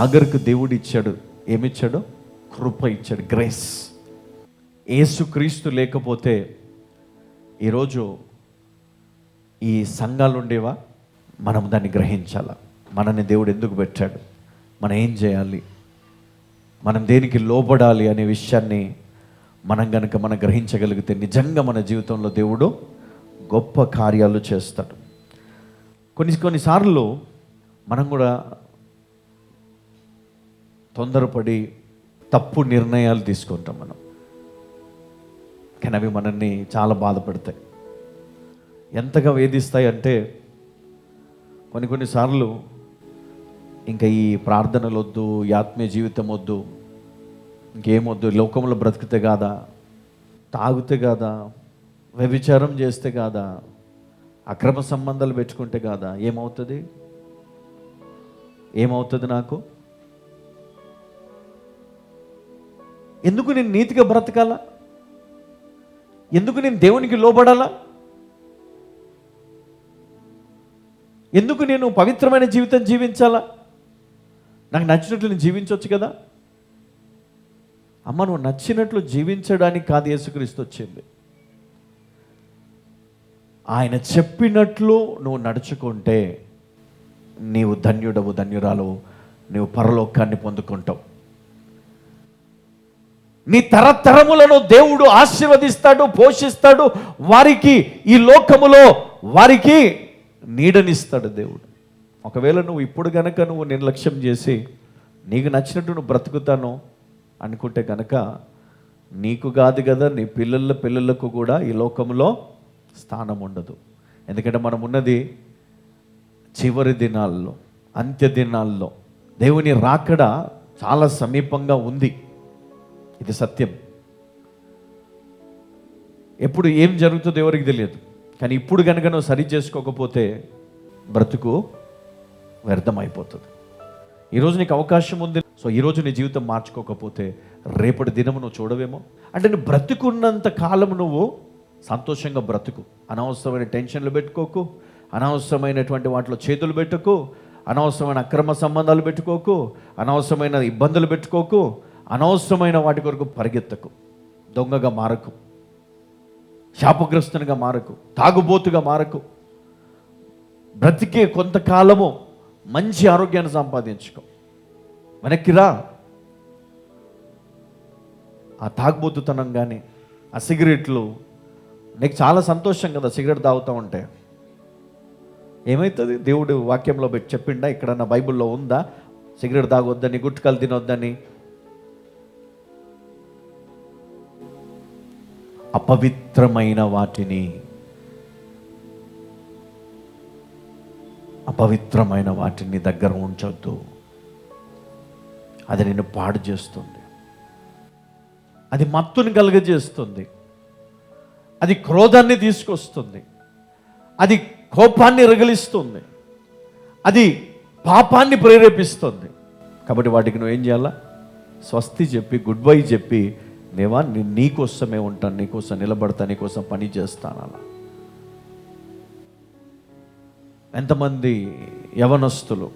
హాగర్కు దేవుడు ఇచ్చాడు, ఏమిచ్చాడు? కృప ఇచ్చాడు, గ్రేస్. యేసుక్రీస్తు లేకపోతే ఈరోజు ఈ సంఘాలు ఉండేవా? మనం దాన్ని గ్రహించాల. మనని దేవుడు ఎందుకు పెట్టాడు, మనం ఏం చేయాలి, మనం దేనికి లోబడాలి అనే విషయాన్ని మనం గ్రహించగలిగితే నిజంగా మన జీవితంలో దేవుడు గొప్ప కార్యాలు చేస్తాడు. కొన్నిసార్లు మనం కూడా తొందరపడి తప్పు నిర్ణయాలు తీసుకుంటాం మనం, కానీ అవి మనల్ని చాలా బాధపడతాయి. ఎంతగా వేధిస్తాయి అంటే కొన్నిసార్లు ఇంకా ఈ ప్రార్థనలు వద్దు, ఈ ఆత్మీయ జీవితం వద్దు, ఇంకేమొద్దు, లోకంలో బ్రతికితే కాదా, తాగితే కాదా, వ్యభిచారం చేస్తే కాదా, అక్రమ సంబంధాలు పెట్టుకుంటే కాదా, ఏమవుతుంది నాకు? ఎందుకు నేను నీతిగా బ్రతకాలా? ఎందుకు నేను దేవునికి లోబడాలా? ఎందుకు నేను పవిత్రమైన జీవితం జీవించాలా? నాకు నచ్చినట్లు నేను జీవించవచ్చు కదా. అమ్మ, నువ్వు నచ్చినట్లు జీవించడానికి కాదు యేసుక్రీస్తు వచ్చింది. ఆయన చెప్పినట్లు నువ్వు నడుచుకుంటే నీవు ధన్యుడవు, ధన్యురాలవు, నీవు పరలోకాన్ని పొందుకుంటావు. నీ తరతరములను దేవుడు ఆశీర్వదిస్తాడు, పోషిస్తాడు. వారికి ఈ లోకములో వారికి నీడనిస్తాడు దేవుడు. ఒకవేళ నువ్వు ఇప్పుడు గనక నువ్వు నిర్లక్ష్యం చేసి నీకు నచ్చినట్టు నువ్వు బ్రతుకుతాను అనుకుంటే కనుక నీకు కాదు కదా, నీ పిల్లలకు కూడా ఈ లోకంలో స్థానం ఉండదు. ఎందుకంటే మనం ఉన్నది చివరి దినాల్లో, అంత్య దినాల్లో. దేవుని రాకడ చాలా సమీపంగా ఉంది, ఇది సత్యం. ఎప్పుడు ఏం జరుగుతుందో ఎవరికి తెలియదు. కానీ ఇప్పుడు కనుక నువ్వు సరి చేసుకోకపోతే బ్రతుకు వ్యర్థమైపోతుంది. ఈరోజు నీకు అవకాశం ఉంది. సో ఈరోజు నీ జీవితం మార్చుకోకపోతే రేపటి దినము నువ్వు చూడవేమో. అంటే నువ్వు బ్రతుకున్నంత కాలం నువ్వు సంతోషంగా బ్రతుకు. అనవసరమైన టెన్షన్లు పెట్టుకోకు, అనవసరమైనటువంటి వాటిలో చేతులు పెట్టుకో, అనవసరమైన అక్రమ సంబంధాలు పెట్టుకోకు, అనవసరమైన ఇబ్బందులు పెట్టుకోకు, అనవసరమైన వాటి కొరకు పరిగెత్తకు, దొంగగా మారకు, శాపగ్రస్తునిగా మారకు, తాగుబోతుగా మారకు. బ్రతికే కొంతకాలము మంచి ఆరోగ్యాన్ని సంపాదించుకో, వెనక్కి రా. ఆ తాగుబోతుతనం కానీ ఆ సిగరెట్లు, నీకు చాలా సంతోషం కదా సిగరెట్ తాగుతూ ఉంటే. ఏమవుతుంది? దేవుడు వాక్యంలో పెట్టి చెప్పిండా? ఎక్కడన్నా బైబిల్లో ఉందా సిగరెట్ తాగొద్దని, గుట్కాలు తినొద్దని? అపవిత్రమైన వాటిని దగ్గర ఉంచొద్దు. అది నిన్ను పాడు చేస్తుంది, అది మత్తుని కలుగజేస్తుంది, అది క్రోధాన్ని తీసుకొస్తుంది, అది కోపాన్ని రగిలిస్తుంది, అది పాపాన్ని ప్రేరేపిస్తుంది. కాబట్టి వాటికి నువ్వేం చేయాలా? స్వస్తి చెప్పి, గుడ్ బై చెప్పి, దేవా నీకోసమే ఉంటాను, నీకోసం నిలబడతా, నీకోసం పని చేస్తాను. అలా ఎంతమంది యవనస్తులు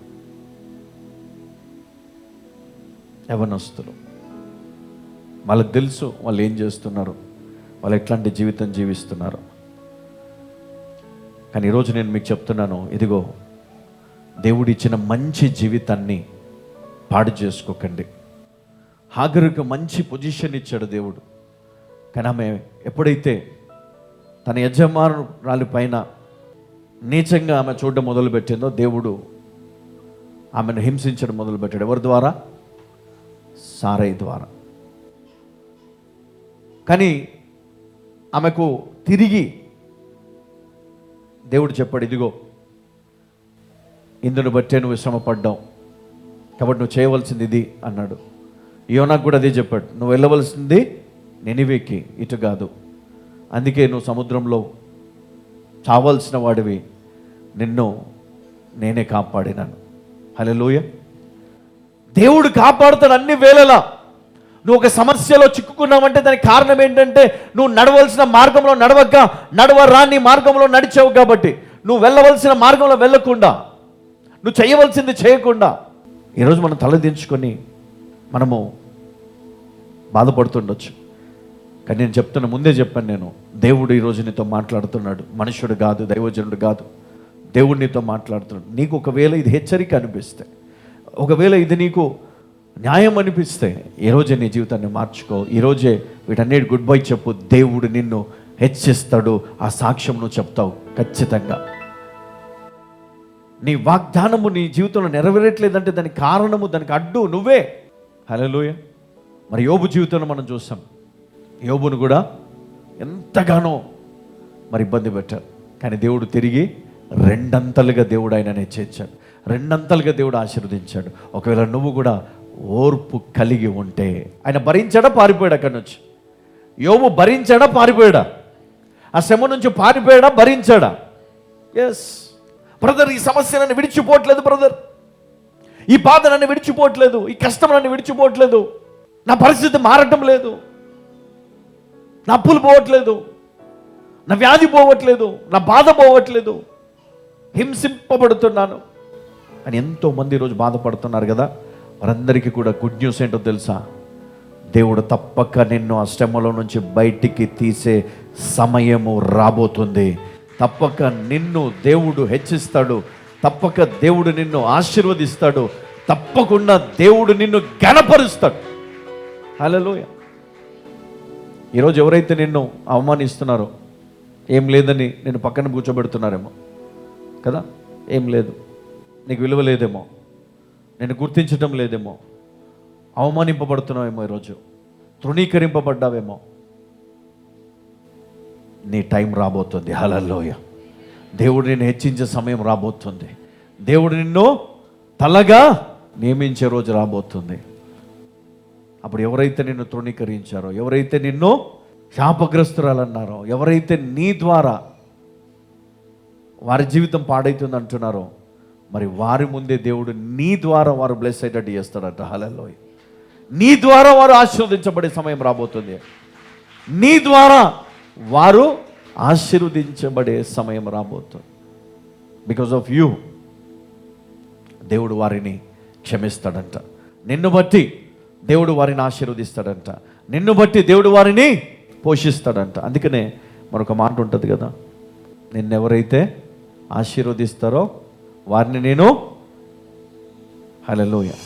వాళ్ళకి తెలుసు వాళ్ళు ఏం చేస్తున్నారు, వాళ్ళు ఎట్లాంటి జీవితం జీవిస్తున్నారు. కానీ ఈరోజు నేను మీకు చెప్తున్నాను, ఇదిగో దేవుడిచ్చిన మంచి జీవితాన్ని పాడు చేసుకోకండి. హాగరుకు మంచి పొజిషన్ ఇచ్చాడు దేవుడు. కానీ ఆమె ఎప్పుడైతే తన యజమానురాలి పైన నీచంగా ఆమె చూడడం మొదలుపెట్టిందో, దేవుడు ఆమెను హింసించడం మొదలుపెట్టాడు. ఎవరి ద్వారా? సారై ద్వారా. కానీ ఆమెకు తిరిగి దేవుడు చెప్పాడు, ఇదిగో ఇందును బట్టే నువ్వు శ్రమపడ్డావు, కాబట్టి నువ్వు చేయవలసింది ఇది అన్నాడు. యోనాకు కూడా అదే చెప్పాడు, నువ్వు వెళ్ళవలసింది నినివేకి, ఇటు కాదు. అందుకే నువ్వు సముద్రంలో చావాల్సిన వాడివి, నిన్ను నేనే కాపాడినాను. హల్లెలూయా. దేవుడు కాపాడుతాడు అన్ని వేళలా. నువ్వు ఒక సమస్యలో చిక్కుకున్నావంటే దానికి కారణం ఏంటంటే నువ్వు నడవలసిన మార్గంలో నడవరాని మార్గంలో నడిచావు. కాబట్టి నువ్వు వెళ్ళవలసిన మార్గంలో వెళ్ళకుండా, నువ్వు చేయవలసింది చేయకుండా, ఈరోజు మనం తలదించుకొని మనము బాధపడుతుండొచ్చు. కానీ నేను చెప్తున్నా, ముందే చెప్పాను నేను, దేవుడు ఈరోజు నీతో మాట్లాడుతున్నాడు. మనుషుడు కాదు, దైవజనుడు కాదు, దేవుడు నీతో మాట్లాడుతున్నాడు. నీకు ఒకవేళ ఇది హెచ్చరిక అనిపిస్తే, ఒకవేళ ఇది నీకు న్యాయం అనిపిస్తే, ఈరోజే నీ జీవితాన్ని మార్చుకో. ఈరోజే వీటన్నిటి గుడ్ బై చెప్పు. దేవుడు నిన్ను హెచ్చిస్తాడు. ఆ సాక్ష్యం నువ్వు చెప్తావు ఖచ్చితంగా. నీ వాగ్దానము నీ జీవితంలో నెరవేరట్లేదంటే దానికి కారణము, దానికి అడ్డు నువ్వే. హల్లెలూయా. మరి యోబు జీవితంలో మనం చూసాం. యోబును కూడా ఎంతగానో మరి ఇబ్బంది పెట్టారు. కానీ దేవుడు తిరిగి రెండంతలుగా దేవుడు ఆయనను హెచ్చించాడు, రెండంతలుగా దేవుడు ఆశీర్వదించాడు. ఒకవేళ నువ్వు కూడా ఓర్పు కలిగి ఉంటే, ఆయన భరించాడా పారిపోయాడు అక్కడి నుంచి? యోబు భరించాడా పారిపోయాడా? ఆ శ్రమ నుంచి పారిపోయాడా భరించాడా? ఎస్ బ్రదర్, ఈ సమస్య నన్ను విడిచిపోవట్లేదు బ్రదర్, ఈ బాధ నన్ను విడిచిపోవట్లేదు, ఈ కష్టం నన్ను విడిచిపోవట్లేదు, నా పరిస్థితి మారటం లేదు, నా అప్పులు పోవట్లేదు, నా వ్యాధి పోవట్లేదు, నా బాధ పోవట్లేదు, హింసింపబడుతున్నాను అని ఎంతోమంది ఈరోజు బాధపడుతున్నారు కదా. వారందరికీ కూడా గుడ్ న్యూస్ ఏంటో తెలుసా? దేవుడు తప్పక నిన్ను ఆ శ్రమలో నుంచి బయటికి తీసే సమయము రాబోతుంది. తప్పక నిన్ను దేవుడు హెచ్చిస్తాడు, తప్పక దేవుడు నిన్ను ఆశీర్వదిస్తాడు, తప్పకుండా దేవుడు నిన్ను ఘనపరుస్తాడు. హల్లెలూయా. ఈరోజు ఎవరైతే నిన్ను అవమానిస్తున్నారో, ఏం లేదని నేను పక్కన కూర్చోబెడుతున్నారేమో కదా, ఏం లేదు, నీకు విలువ లేదేమో, నేను గుర్తించటం లేదేమో, అవమానింపబడుతున్నావేమో, ఈరోజు తృణీకరింపబడ్డావేమో, నీ టైం రాబోతుంది. హల్లెలూయా. దేవుడు నిన్ను హెచ్చించే సమయం రాబోతుంది. దేవుడు నిన్ను తలగా నియమించే రోజు రాబోతుంది. అప్పుడు ఎవరైతే నిన్ను తృణీకరించారో, ఎవరైతే నిన్ను శాపగ్రస్తురాలన్నారో, ఎవరైతే నీ ద్వారా వారి జీవితం పాడైతుంది అంటున్నారో, మరి వారి ముందే దేవుడు నీ ద్వారా వారు బ్లెస్ అయ్యేటట్టు చేస్తాడట. హల్లెలూయా. నీ ద్వారా వారు ఆశీర్వదించబడే సమయం రాబోతుంది. నీ ద్వారా వారు ఆశీర్వదించబడే సమయం రాబోతుంది. బికాజ్ ఆఫ్ యూ దేవుడు వారిని క్షమిస్తాడంట. నిన్ను బట్టి దేవుడు వారిని ఆశీర్వదిస్తాడంట. నిన్ను బట్టి దేవుడు వారిని పోషిస్తాడంట. అందుకనే మరొక మాట ఉంటుంది కదా, నిన్నెవరైతే ఆశీర్వదిస్తారో వారిని నేను హల్లెలూయా